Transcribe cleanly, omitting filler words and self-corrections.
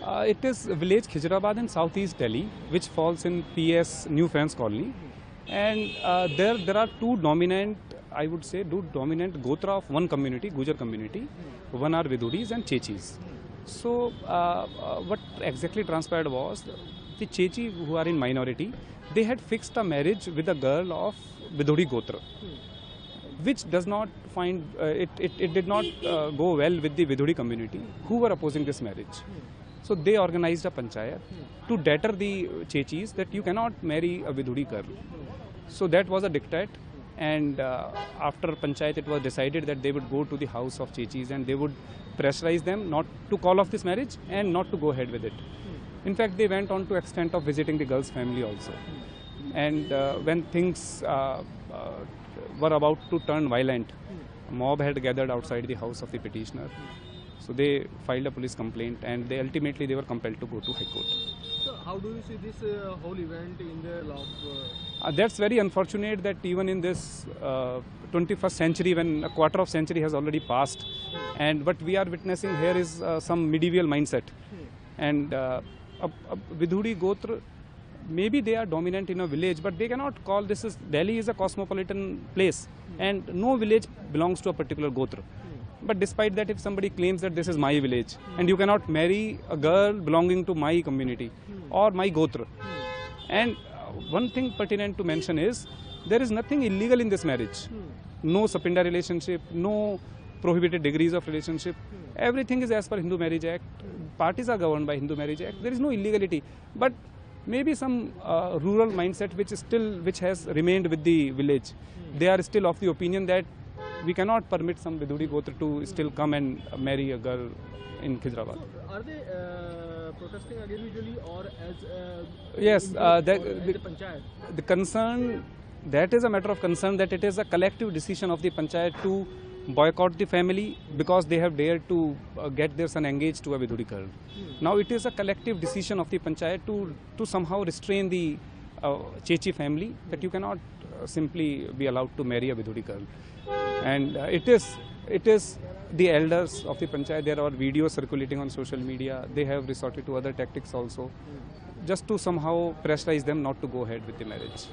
It is village Khizrabad in southeast Delhi, which falls in PS New Friends Colony. And there are two dominant, I would say, two dominant Gotra of one community, Gujar community. One are Bidhuris and Chechis. So what exactly transpired was the Chechi, who are in minority, they had fixed a marriage with a girl of Bidhuri Gotra, which does not find, it did not go well with the Bidhuri community who were opposing this marriage. So they organized a Panchayat to deter the Chechis that you cannot marry a Bidhuri girl. So that was a diktat, and after Panchayat it was decided that they would go to the house of Chechis and they would pressurize them not to call off this marriage and not to go ahead with it. In fact, they went on to extent of visiting the girl's family also. And when things were about to turn violent, a mob had gathered outside the house of the petitioner. So they filed a police complaint, and ultimately they were compelled to go to High Court. So how do you see this whole event in the law? That's very unfortunate that even in this 21st century, when a quarter of century has already passed, and what we are witnessing here is some medieval mindset. And Bidhuri Gotra, maybe they are dominant in a village, but they cannot call Delhi is a cosmopolitan place, and no village belongs to a particular Gotra. But despite that, if somebody claims that this is my village and you cannot marry a girl belonging to my community or my Gotra. And one thing pertinent to mention is there is nothing illegal in this marriage. No Sapinda relationship, no prohibited degrees of relationship. Everything is as per Hindu Marriage Act. Parties are governed by Hindu Marriage Act. There is no illegality. But maybe some rural mindset which has remained with the village. They are still of the opinion that we cannot permit some Bidhuri Gotra to still come and marry a girl in Khizrabad. So are they protesting individually or as yes, the Panchayat? The concern, that is a matter of concern, that it is a collective decision of the Panchayat to boycott the family because they have dared to get their son engaged to a Bidhuri girl. Now it is a collective decision of the Panchayat to somehow restrain the Chechi family, that you cannot simply be allowed to marry a Bidhuri girl. And it is the elders of the Panchayat. There are videos circulating on social media. They have resorted to other tactics also, just to somehow pressurize them not to go ahead with the marriage.